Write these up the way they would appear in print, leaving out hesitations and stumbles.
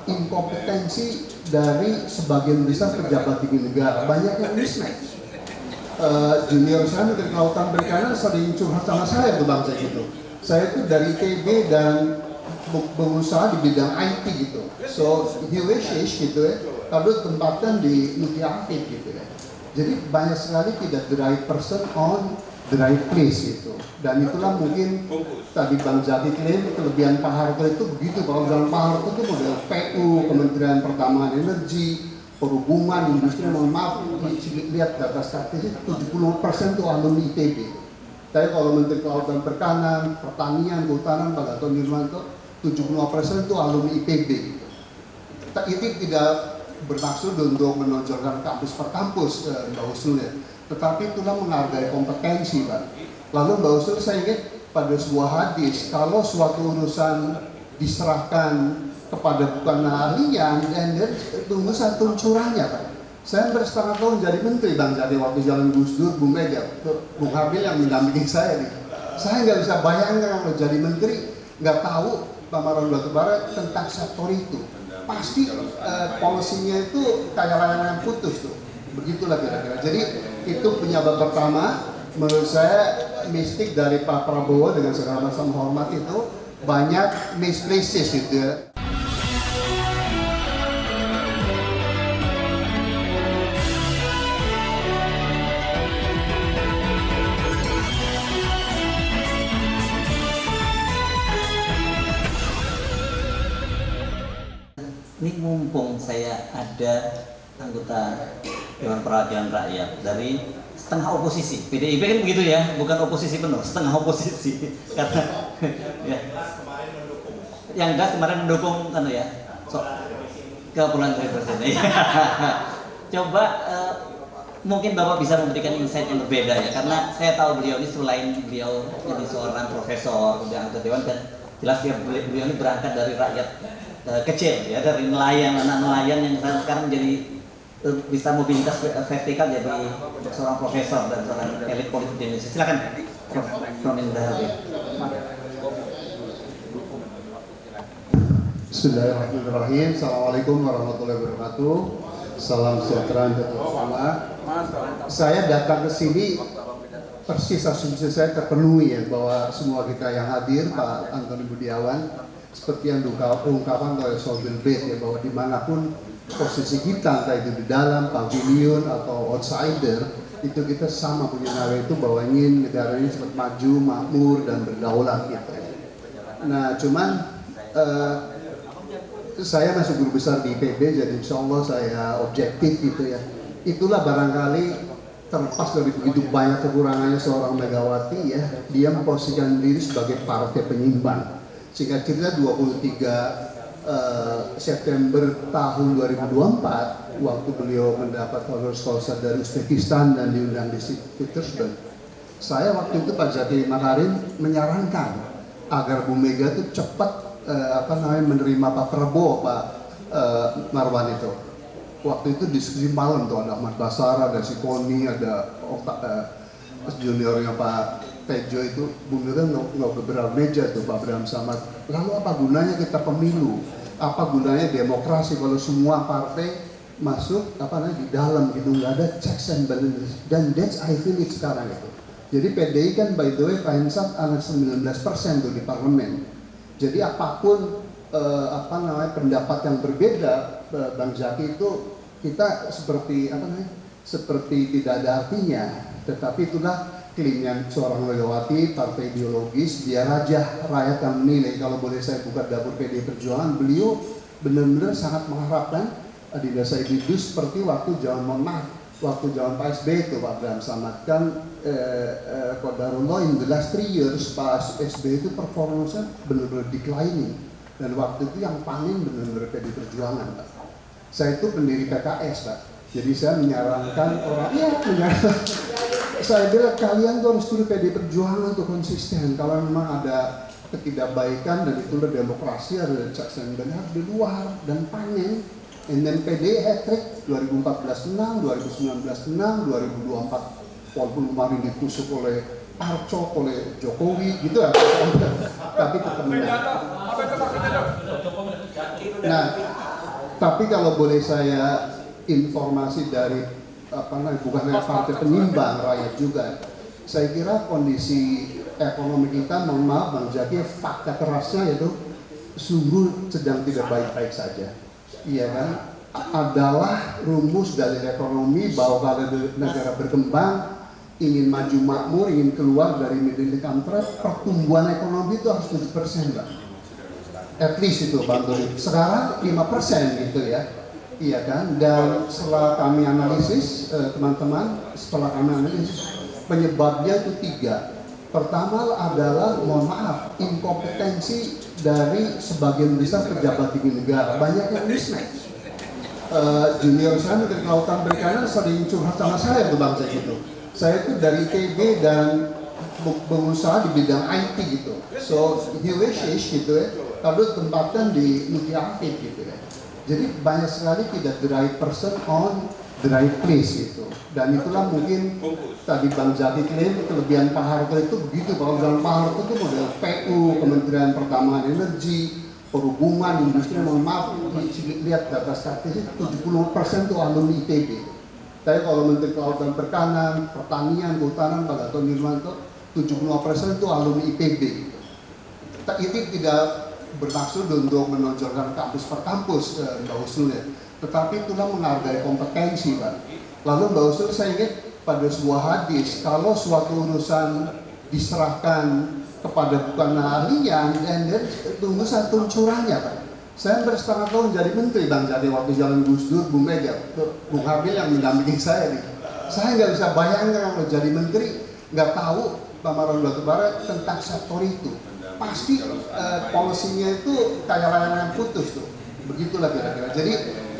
inkompetensi dari sebagian besar pejabat tinggi negara. Banyak yang mismatch. Junior saya Menteri Kelautan Perikanan sering curhat sama saya tuh bangsa gitu. Saya tuh dari ITB dan berusaha di bidang IT gitu. So he wishes gitu ya, kalau tempatkan di Nuki Aktif gitu ya. Jadi banyak sekali tidak the right person on the right place gitu. Dan itulah mungkin tadi Bang Jati klaim kelebihan Pak Harto itu begitu. Kalau dalam Pak Harto itu model PU, Kementerian Pertambangan Energi, Perhubungan, Industri, mohon maaf, lihat data statistik 70% itu alumni ITB. Tapi kalau Menteri Kelautan Perikanan, Pertanian, Kehutanan, Pak Gatot Nurmantio, 75% itu alumni ITB. Itu tidak bermaksud untuk menonjolkan kampus per kampus, Mbak Usul ya. Tetapi itulah menghargai kompetensi, Pak. Lalu Mbak Usul, saya ingat pada sebuah hadis, kalau suatu urusan diserahkan kepada bukan ahlinya, dan tunggu satu curahnya, Pak. Saya bersetengah tahun jadi menteri, Bang, jadi waktu jalan Gus Dur, Bung Mega, Bung Habil yang mendampingi saya nih. Saya nggak bisa bayangkan kalau jadi menteri, nggak tahu pameran batubara tentang sektor itu. Pasti polisinya itu kayak layangan putus tuh. Begitulah kira-kira. Jadi itu penyebab pertama, menurut saya mistik dari Pak Prabowo dengan segala macam hormat itu banyak misprises gitu ya. Ini mumpung saya ada anggota Dewan Perwakilan Rakyat dari setengah oposisi, PDIP kan begitu ya, bukan oposisi penuh, setengah oposisi. Karena ya, yang gas kemarin mendukung kan ya, kepulangan dari presiden. Coba mungkin Bapak bisa memberikan insight yang berbeda ya, karena saya tahu beliau ini selain beliau jadi seorang profesor, udah anggota dewan, dan jelas ya beliau ini berangkat dari rakyat kecil ya, dari nelayan, anak nelayan yang sekarang jadi bisa mobilitas vertikal jadi seorang profesor dan seorang elit politik di Indonesia. Silakan Prof. Indah. Bismillahirrahmanirrahim. Assalamualaikum warahmatullahi wabarakatuh. Salam sejahtera untuk semua. Saya datang ke sini persis asumsi saya terpenuhi ya, bahwa semua kita yang hadir, Pak Antoni Budiawan, seperti yang diungkapkan oleh Sobil Bed ya, bahwa dimanapun posisi kita, entah itu di dalam pavilion atau outsider, itu kita sama punya nawa itu bahwa ingin negara ini cepat maju, makmur dan berdaulat gitu. Nah cuman saya masuk guru besar di IPB, jadi insya Allah saya objektif gitu ya. Itulah barangkali terlepas dari begitu banyak kekurangannya seorang Megawati ya, dia memposisikan diri sebagai partai penyimbang. Singkat cerita 23 September tahun 2024 waktu beliau mendapat honoris causa dari Uzbekistan dan diundang di Petersburg, saya waktu itu Pak Jati Makarim menyarankan agar Bu Mega itu cepat menerima Pak Prabowo, Pak Marwan itu. Waktu itu diskusi malam tuh, ada Ahmad Basara, ada Sikoni, ada juniornya Pak Tejo itu, Bu Mega nggak beberapa meja tuh Pak Abraham Samad. Lalu apa gunanya kita pemilu? Apa gunanya demokrasi kalau semua partai masuk di dalam gitu, nggak ada checks and balances. Dan that's I feel it sekarang itu. Jadi PDI kan by the way Pak Hensat ada 19% tuh di parlemen. Jadi apapun pendapat yang berbeda, Bang Zaki, itu kita seperti seperti tidak ada artinya. Tetapi itulah klaimnya seorang Megawati, partai ideologis, dia raja, rakyat yang menilai. Kalau boleh saya buka dapur PDI Perjuangan, beliau benar-benar sangat mengharapkan di desa itu seperti waktu zaman waktu zaman Pak SBY itu, Pak Abraham Samad kan qadarullah in the last 3 years Pak SBY itu performanya benar-benar declining, dan waktu itu yang paling benar-benar PDI Perjuangan, Pak. Saya itu pendiri PKS, Pak. Jadi saya menyarankan orang, saya bilang kalian tuh harus turun PDI Perjuangan untuk konsisten. Kalau memang ada ketidakbaikan dan itulah demokrasi, ada checks and balances di luar dan panen. And then PDI hat-trick 2014 menang, 2019 menang, 2024 walaupun kemarin ditusuk oleh Arcok, oleh Jokowi gitu ya. Tapi tetap menang. Nah, Tapi kalau boleh saya informasi dari bukan hanya partai penyimbang rakyat juga, saya kira kondisi ekonomi kita, mohon maaf Bang Zaki, fakta kerasnya itu sungguh sedang tidak baik-baik saja. Iya kan? Adalah rumus dari ekonomi bahwa kalau negara berkembang ingin maju makmur, ingin keluar dari middle income trap, pertumbuhan ekonomi itu harus 7%, Pak. At least itu Bang Tony. Sekarang 5% gitu ya. Iya kan? Dan setelah kami analisis, teman-teman, penyebabnya itu 3. Pertama adalah, mohon maaf, inkompetensi dari sebagian besar pejabat tinggi negara. Banyak yang mismatch. Junior saya Menteri Kelautan Perikanan sering curhat sama saya tuh Bang Zaki gitu. Saya itu dari ITB dan berusaha di bidang IT gitu. So he wishes gitu ya, kalau tempatkan di Mutia Afif gitu ya. Jadi banyak sekali tidak the right person on the right place gitu. Dan itulah mungkin tadi Bang Zaki klaim kelebihan Pak Harto itu begitu. Kalau dalam Pak Harto itu model PU, Kementerian Pertambangan Energi, Perhubungan, industri, mohon maaf, lihat data statistik 70% itu alumni ITB. Tapi kalau Menteri Kelautan Perikanan, Pertanian, Kehutanan, Pak Gatot Nurmantio, 75% itu alumni IPB. Itu tidak bermaksud untuk menonjolkan kampus per kampus, Mbak Usul ya. Tetapi itulah menghargai kompetensi, Pak. Lalu Mbak Usul, saya ingat pada sebuah hadis, kalau suatu urusan diserahkan kepada bukan ahlinya, dan tunggu satu curangnya, Pak. Saya bersetengah tahun jadi menteri Bang Zaki waktu zaman Gus Dur, Bu Mega, Bung Habil yang mendampingi saya nih. Saya nggak bisa bayangkan kalau jadi menteri nggak tahu pameran batubara tentang sektor itu. Pasti polisinya itu kayak layangan putus tuh. Begitulah kira-kira. Jadi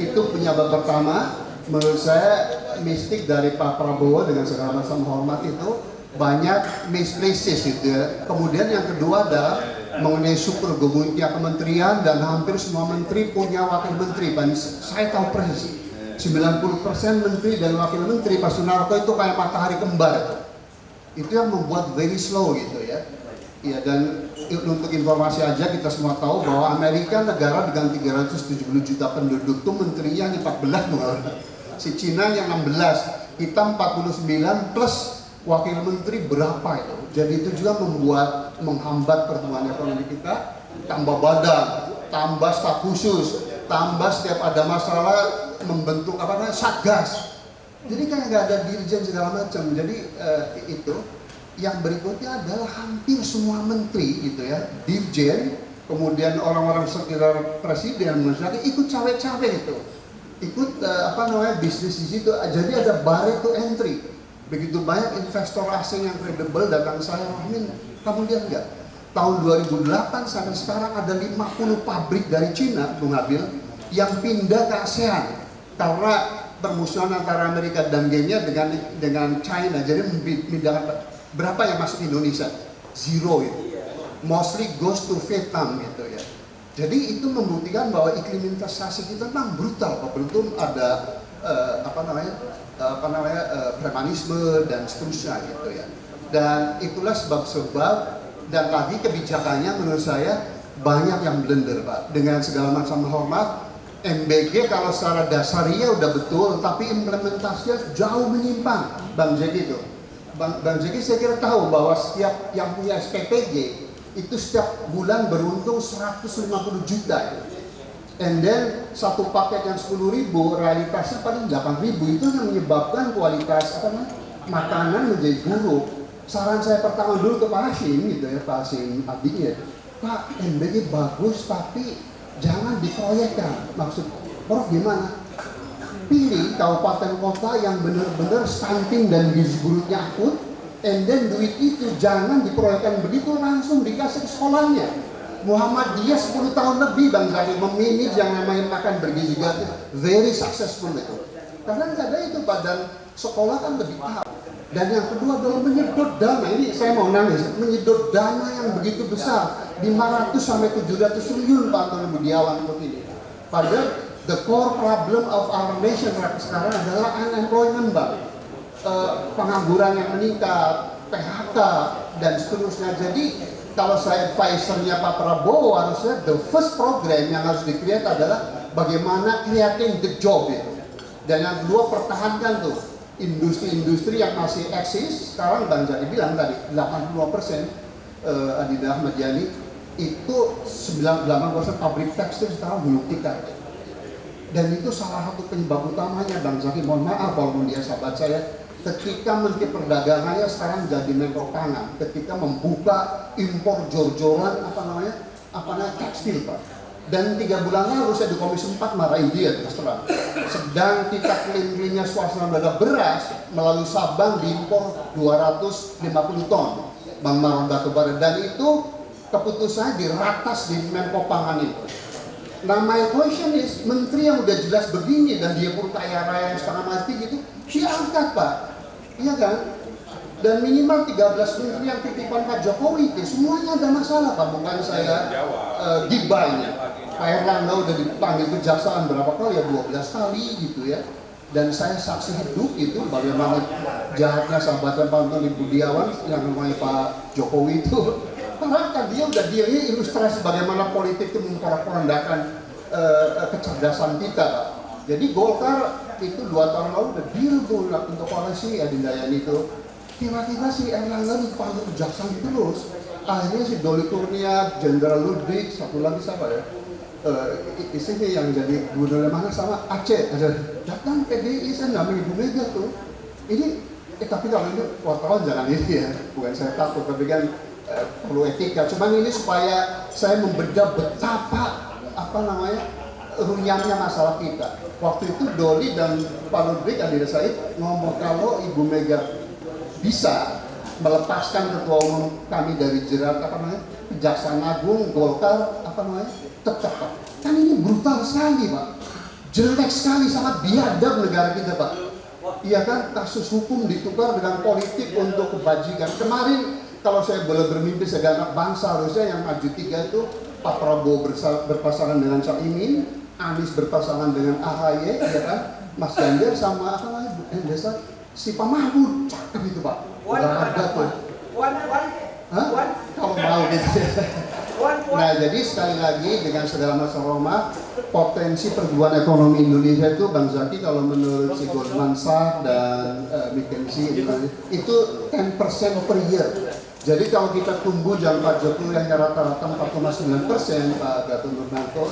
itu penyebab pertama menurut saya mistik dari Pak Prabowo dengan segala macam hormat itu banyak misplaces gitu ya. Kemudian yang kedua adalah mengenai super tiap kementerian dan hampir semua menteri punya wakil menteri. Saya tahu persis 90% menteri dan wakil menteri Pak Sunarko itu kayak matahari kembar itu yang membuat very slow gitu ya. Ya, dan untuk informasi aja kita semua tahu bahwa Amerika negara dengan 370 juta penduduk itu menterinya hanya 14 bukan? Si Cina yang 16, kita 49 plus wakil menteri berapa itu? Jadi itu juga menghambat pertumbuhan ekonomi kita. Tambah badan, tambah staf khusus, tambah setiap ada masalah membentuk satgas. Jadi kan nggak ada dirjen segala macam. Jadi itu. Yang berikutnya adalah hampir semua menteri gitu ya, dirjen, kemudian orang-orang sekitar presiden misalnya ikut cawe-cawe itu, ikut bisnis di situ. Jadi ada barrier to entry. Begitu banyak investor asing yang kredibel datang saya, Rahmin, kamu lihat nggak? Tahun 2008 sampai sekarang ada 50 pabrik dari Cina, Bung Habil, yang pindah ke ASEAN karena permusuhan antara Amerika dan gengnya dengan China. Jadi memindahkan. Berapa yang masuk Indonesia? Zero itu. Mostly goes to Vietnam gitu ya. Jadi itu membuktikan bahwa iklim investasi kita memang brutal. Beruntung ada premanisme dan seterusnya gitu ya. Dan itulah sebab-sebab dan lagi kebijakannya menurut saya banyak yang blunder Pak. Dengan segala macam hormat, MBG kalau secara dasarnya udah betul, tapi implementasinya jauh menyimpang, Bang Zaki itu. Bang Zaki saya kira tahu bahwa setiap yang punya SPPG itu setiap bulan beruntung 150 juta. And then satu paket yang 10.000 realitasnya paling 8.000, itu yang menyebabkan kualitas makanan menjadi buruk. Saran saya pertama dulu ke Pak Hashim gitu ya, Pak Hashim Abdinya, Pak MBG bagus tapi jangan diproyekkan. Maksud Prof gimana? Pilih kabupaten kota yang benar-benar stunting dan gizi buruknya akut, and then duit itu jangan diproyekkan begitu, langsung dikasih ke sekolahnya. Muhammadiyah 10 tahun lebih Bang Zaki memanage yang namanya makan bergizi gratis, very successful itu. Karena nggak ada itu badan sekolah kan lebih paham. Dan yang kedua adalah menyedot dana, ini saya mau nangis, menyedot dana yang begitu besar, 500 sampai 700 triliun Pak Antoni Budiawan untuk ini. Padahal the core problem of our nation sekarang adalah unemployment, Bang. Pengangguran yang meningkat, PHK, dan seterusnya. Jadi kalau saya advisernya Pak Prabowo, harusnya the first program yang harus di-create adalah bagaimana creating the job itu. Dan yang kedua, pertahankan tuh industri-industri yang masih eksis. Sekarang Bang Jani bilang tadi 85% Adinda Ahmad Yani itu 98% pabrik tekstil sekarang gulung tikar. Dan itu salah satu penyebab utamanya Bang Zaki, mohon maaf walaupun dia sahabat saya, ketika Menteri Perdagangannya sekarang jadi Menko Pangan, ketika membuka impor jor-joran tekstil Pak. Dan 3 bulan lalu saya di Komisi 4 marahin dia terus terang. Sedang kita clean-cleannya suasana dada beras melalui Sabang diimpor 250 ton Bang Maron batubara, dan itu keputusannya diratas di Menko Pangan itu. Nah, my question is, menteri yang udah jelas begini dan dia pun kaya raya yang setengah mati gitu, diangkat Pak, iya kan? Dan minimal 13 menteri yang titipan Pak Jokowi itu semuanya ada masalah Pak, bukan saya gibahnya. Pak Erlangga udah dipanggil kejaksaan berapa kali ya, 12 kali gitu ya. Dan saya saksi hidup itu bagaimana jahatnya sahabatnya Pak Antoni Budiawan yang namanya Pak Jokowi itu. Karena kan dia ini ilustrasi bagaimana politik itu memporak-porandakan kecerdasan kita Pak. Jadi Golkar itu 2 tahun lalu udah deal tuh untuk koalisi Adinda Yani itu. Tiba-tiba si Erlangga dipanggil kejaksaan terus. Akhirnya si Doli Kurnia, Jenderal Ludwig, satu lagi siapa ya? Isinya yang jadi gubernur mana sama Aceh, datang PDI, saya nggak Ibu Mega tuh. Ini, tapi kalau ini wartawan jangan ini ya, bukan saya takut, tapi kan perlu etika. Cuman ini supaya saya membedah betapa runyamnya masalah kita. Waktu itu Doli dan Pak Ludwig Adira Said ngomong kalau Ibu Mega bisa melepaskan ketua umum kami dari jerat Kejaksaan Agung, Golkar tetap Pak. Kan ini brutal sekali Pak, jelek sekali, sangat biadab negara kita Pak. Iya kan, kasus hukum ditukar dengan politik untuk kebajikan. Kemarin kalau saya boleh bermimpi sebagai anak bangsa, harusnya yang maju 3 itu Pak Prabowo berpasangan dengan Caimin, Anies berpasangan dengan AHY, ya kan, Mas Ganjar sama si Pak Mahfud, cakep itu Pak. Udah ada tuh. Kalau mau gitu. Nah, jadi sekali lagi dengan segala masalah potensi pertumbuhan ekonomi Indonesia itu Bang Zaki kalau menurut si Goldman Sachs dan McKinsey itu 10% per year. Jadi kalau kita tumbuh jangka Jokowi yang rata-rata 4,9%, Pak Gatot Nurmantio,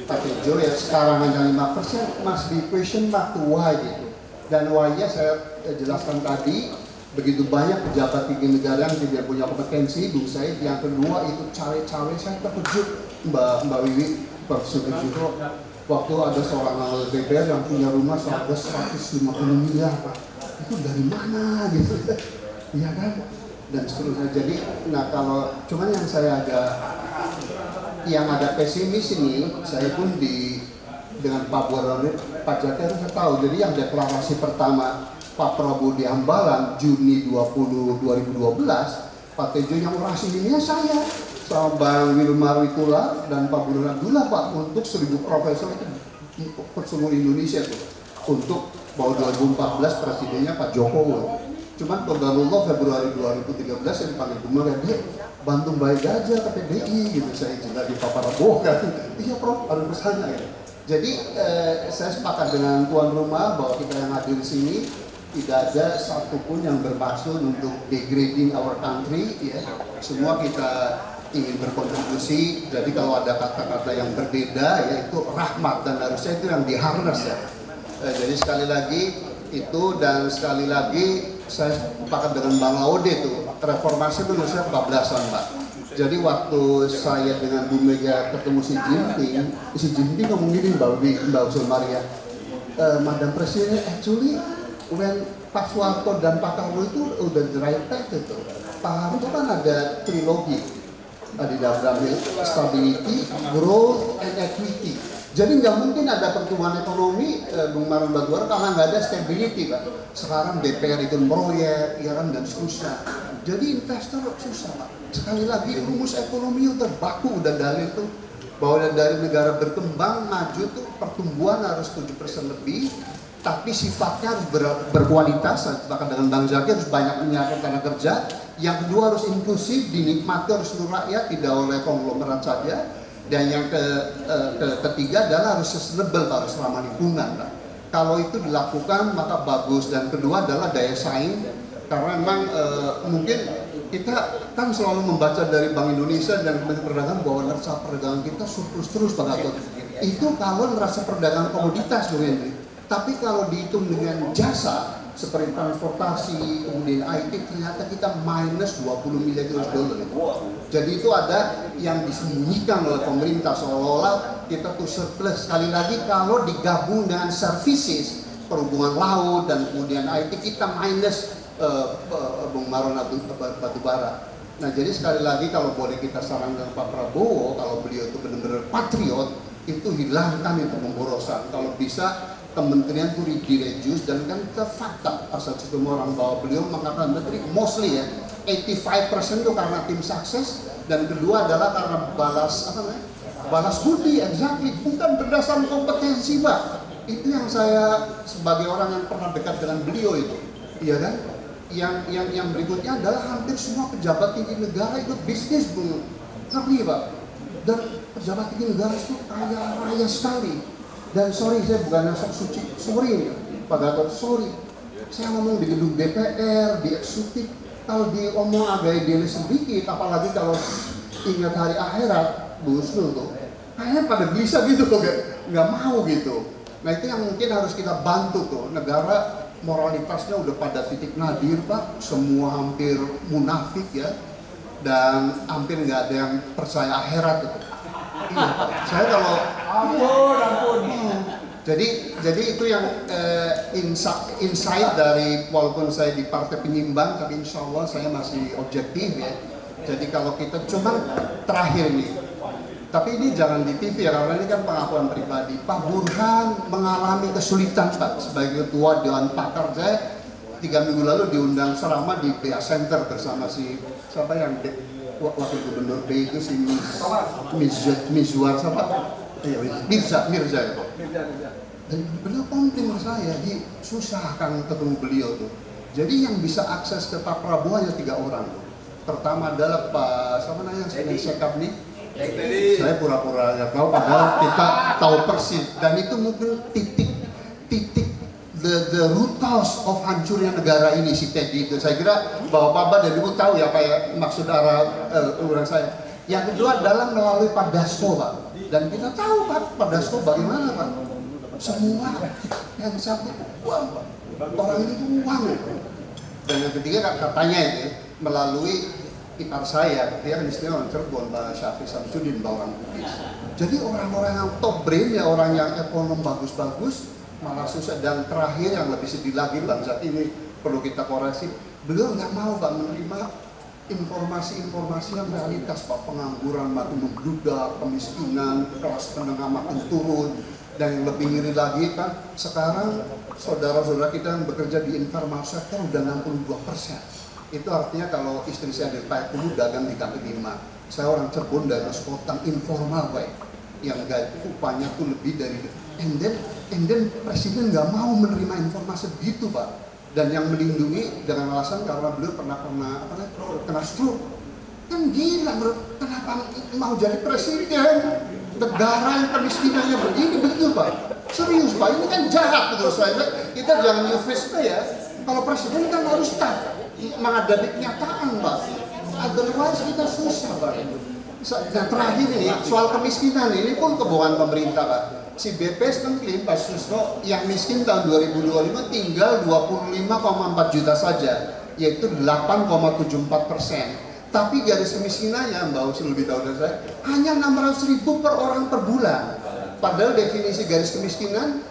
Pak Tejo ya sekarang hanya 5%, must be question mark to why gitu. Dan why-nya saya jelaskan tadi, begitu banyak pejabat tinggi negara yang tidak punya kompetensi, Bung Said. Yang kedua itu cawe-cawe, saya terkejut Mbak Wiwi, Profesor Juro, waktu ada seorang anggota DPR yang punya rumah seharga 150 miliar Pak. Itu dari mana gitu, iya kan? Dan seterusnya. Jadi, nah kalau cuman yang saya agak pesimis ini, saya pun dengan Pak Buaran, Pak Jati harus tahu. Jadi yang deklarasi pertama Pak Prabowo di Hambalang Juni 2012, Pak Tejo yang orasi ini saya sama Bang Wilmar Witular dan Pak Burhan Abdullah Pak untuk 1000 profesor itu seluruh Indonesia tuh untuk bahwa 2014 presidennya Pak Jokowi. Cuman Qadarullah Februari 2013 saya dipanggil Bumar, dia bantu baik aja ke PDI gitu, saya juga di Pak Prabowo kan. Iya Prof, harus kesana ya. Jadi saya sepakat dengan tuan rumah bahwa kita yang hadir di sini tidak ada satupun yang bermaksud untuk degrading our country ya. Semua kita ingin berkontribusi. Jadi kalau ada kata-kata yang berbeda yaitu rahmat, dan harusnya itu yang diharness ya. Jadi sekali lagi itu, dan sekali lagi saya sepakat dengan Bang Laude itu, reformasi itu menurut saya kebablasan Pak. Jadi waktu saya dengan Bu Mega ketemu si Jinping ngomong gini Mbak Usul Maria, Madam Presiden, actually when Pak Soeharto dan Pak Karno itu udah the right path itu. Pak Harto kan ada trilogi di dalam stability, growth, and equity. Jadi nggak mungkin ada pertumbuhan ekonomi Bung Maron Batubara karena nggak ada stability Pak. Sekarang DPR itu meroyek, ya kan, dan seterusnya. Jadi investor susah Pak. Sekali lagi rumus ekonomi udah baku, udah dalil tuh bahwa dari negara berkembang maju tuh pertumbuhan harus 7% lebih, tapi sifatnya harus berkualitas. Bahkan dengan Bang Zaki harus banyak menyiapkan tenaga kerja. Yang kedua harus inklusif, dinikmati oleh seluruh rakyat, tidak oleh konglomerat saja. Dan yang ketiga adalah harus sustainable, harus ramah lingkungan. Pak. Kalau itu dilakukan maka bagus. Dan kedua adalah daya saing, karena memang mungkin kita kan selalu membaca dari Bank Indonesia dan Kementerian Perdagangan bahwa neraca perdagangan kita surplus terus Pak Gatot. Itu kalau neraca perdagangan komoditas Bung Henry. Tapi kalau dihitung dengan jasa seperti transportasi, kemudian IT, ternyata kita minus 20 miliar US dollar. Jadi itu ada yang disembunyikan oleh pemerintah seolah-olah kita tuh surplus. Sekali lagi kalau digabung dengan services, perhubungan laut dan kemudian IT, kita minus Bung Maron batubara. Nah jadi sekali lagi kalau boleh kita sarankan Pak Prabowo, kalau beliau itu benar-benar patriot, itu hilangkan itu pemborosan. Kalau bisa kementerian itu direduce, dan kan kita fakta asal semua orang bahwa beliau mengatakan menteri mostly ya 85% itu karena tim sukses, dan kedua adalah karena balas budi, exactly, bukan berdasarkan kompetensi Pak. Itu yang saya sebagai orang yang pernah dekat dengan beliau itu, iya kan? Yang berikutnya adalah hampir semua pejabat tinggi negara itu bisnis Bung, ngerti Pak? Dan pejabat tinggi negara itu kaya sekali. Dan sorry, saya bukan sok suci, sorry Pak Gatot, sorry. Saya ngomong di gedung DPR, di eksekutif, kalau diomong agak idealis sedikit, apalagi kalau ingat hari akhirat, Bu Husnul tuh, kayaknya pada bisa gitu kok, nggak mau gitu. Nah itu yang mungkin harus kita bantu tuh, negara moralitasnya udah pada titik nadir Pak, semua hampir munafik ya, dan hampir nggak ada yang percaya akhirat itu. Iya, saya kalau ampun. Jadi itu yang insight dari, walaupun saya di partai penyimbang, tapi insya Allah saya masih objektif ya. Jadi kalau kita cuma terakhir nih, tapi ini jangan di TV ya, karena ini kan pengakuan pribadi. Pak Burhan mengalami kesulitan Pak sebagai ketua Dewan Pakar. Saya 3 minggu lalu diundang ceramah di PA Center bersama si siapa yang wakil gubernur B itu si Mizwar siapa? Mirza ya Pak. Dan beliau komplain ke saya, susah kan ketemu beliau tuh. Jadi yang bisa akses ke Pak Prabowo hanya 3 orang. Pertama adalah Pak siapa namanya yang sekap nih? Saya pura-pura nggak tahu, padahal kita tahu persis. Dan itu mungkin titik the root cause of hancurnya negara ini, si Teddy itu. Saya kira bahwa Bapak dan Ibu tahu ya apa ya maksud uluran saya. Yang kedua adalah melalui Pak Dasko Pak. Dan kita tahu Pak Dasko bagaimana Pak. Semua yang sakit uang Pak. Orang ini uang. Dan yang ketiga katanya itu melalui ipar saya, dia kan istilah orang Cirebon, Pak Syafiq Samsudin, orang Bugis. Jadi orang-orang yang top brain ya, orang yang ekonom bagus-bagus malah susah. Dan terakhir yang lebih sedih lagi bangsa ini perlu kita koreksi, beliau nggak mau Pak menerima informasi-informasi yang realitas Pak, pengangguran makin membludak, kemiskinan, kelas menengah makin turun, dan yang lebih ngeri lagi kan sekarang saudara-saudara kita yang bekerja di informal sector udah 62%. Itu artinya kalau istri saya dari Pak dulu dagang di kaki 5, saya orang Cirebon dari sekotang informal Pak, yang upahnya tuh lebih dari, and then presiden nggak mau menerima informasi begitu Pak, dan yang melindungi dengan alasan karena beliau pernah kena stroke. Kan gila, kenapa mau jadi presiden negara yang kemiskinannya begini begitu Pak? Serius Pak, ini kan jahat menurut saya. Kita jangan eufemisme ya. Kalau presiden kan harus menghadapi kenyataan Pak, otherwise kita susah Pak. Dan terakhir ini soal kemiskinan ini pun kebohongan pemerintah Pak. Si BPS mengklaim Pak Susno yang miskin tahun 2025 tinggal 25,4 juta saja, yaitu 8,74%. Tapi garis kemiskinannya Mbak Usul lebih tahu dari saya hanya 600.000 per orang per bulan. Padahal definisi garis kemiskinan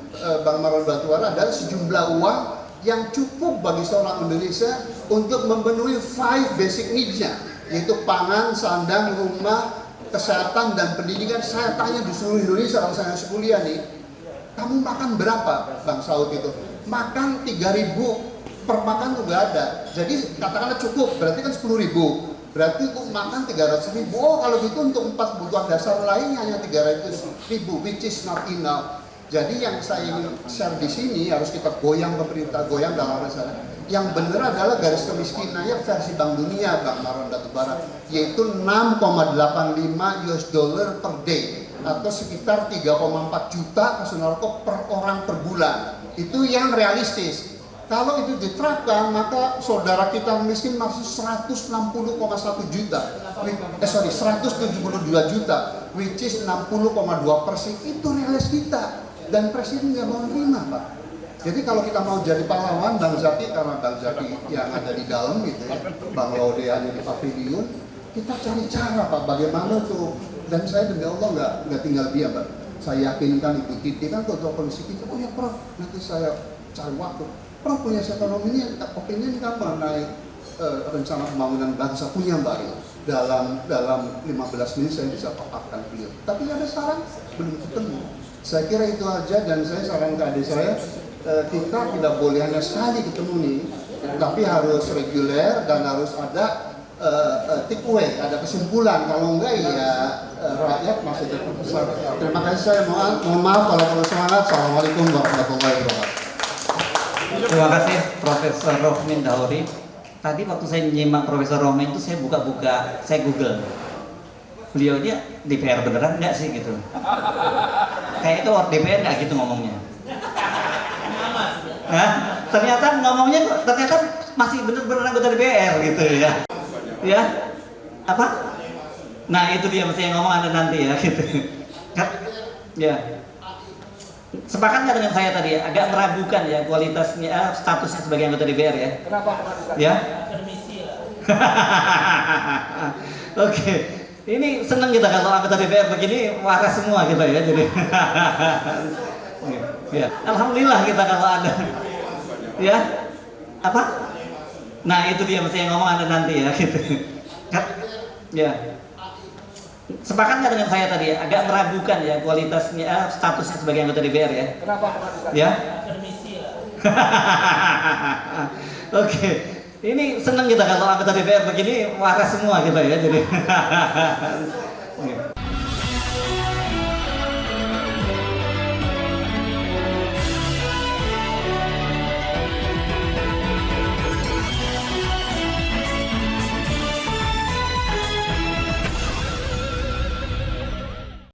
Bang Maron Batuara adalah sejumlah uang yang cukup bagi seorang Indonesia untuk memenuhi 5 basic needs-nya, yaitu pangan, sandang, rumah, kesehatan, dan pendidikan. Saya tanya di seluruh Indonesia kalau saya kuliah nih, kamu makan berapa Bang Saud itu? Makan 3.000 per makan tuh gak ada. Jadi katakanlah cukup, berarti kan 10.000. Berarti untuk makan 300.000. Oh kalau gitu untuk 4 kebutuhan dasar lainnya hanya 300.000, which is not enough. Jadi yang saya ingin share di sini harus kita goyang pemerintah, goyang dalam masalah. Yang benar adalah garis kemiskinannya versi Bank Dunia, Bang Marwan Batubara, yaitu 6,85 US dollar per day atau sekitar 3,4 juta kasus narkoba per orang per bulan. Itu yang realistis. Kalau itu diterapkan, maka saudara kita miskin masih 160,1 juta. 172 juta, which is 60,2%. Itu realis kita. Dan Presiden nggak mau nerima, Pak. Jadi kalau kita mau jadi pahlawan, Bang Zaki, karena Bang Zaki yang ada di dalam gitu ya, Bang Laude hanya di pavilion, kita cari cara, Pak, bagaimana tuh. Dan saya demi Allah nggak tinggal diam, Pak. Saya yakinkan Ibu Titi kan ketua komisi kita, oh ya Prof, nanti saya cari waktu. Prof punya ekonomi ini, opini ini kan mengenai rencana pembangunan bangsa punya Mbak ya. Dalam 15 menit saya bisa paparkan beliau. Tapi ada saran belum ketemu. Saya kira itu aja dan saya saran ke adik saya, kita tidak boleh hanya sekali ketemu nih, tapi harus reguler dan harus ada take away, ada kesimpulan. Kalau enggak ya rakyat masih terpesat. Terima kasih, saya mohon maaf kalau semangat. Assalamualaikum warahmatullahi wabarakatuh. Terima kasih Profesor Rohmin Dauri. Tadi waktu saya nyimak Profesor Rohmin itu saya buka-buka, saya Google. Beliau dia DPR beneran nggak sih gitu? Kayak itu DPR nggak gitu ngomongnya. Hah? Ternyata ngomongnya ternyata masih bener-bener anggota DPR gitu ya. Ya? Apa? Nah itu dia mesti yang ngomong Anda nanti ya gitu. Ya. Sepakat nggak dengan saya tadi ya? Agak meragukan ya kualitasnya, statusnya sebagai anggota DPR ya? Kenapa? Ya? Oke. Ini senang kita kalau anggota DPR begini waras semua kita ya jadi. Ya, alhamdulillah kita kalau ada. Ya, apa? Nah itu dia mesti yang ngomong Anda nanti ya gitu. Ya. Sepakat nggak dengan saya tadi ya? Agak meragukan ya kualitasnya, statusnya sebagai anggota DPR ya? Kenapa? Ya? Oke. Ini senang kita kalau anggota DPR begini waras semua kita ya jadi.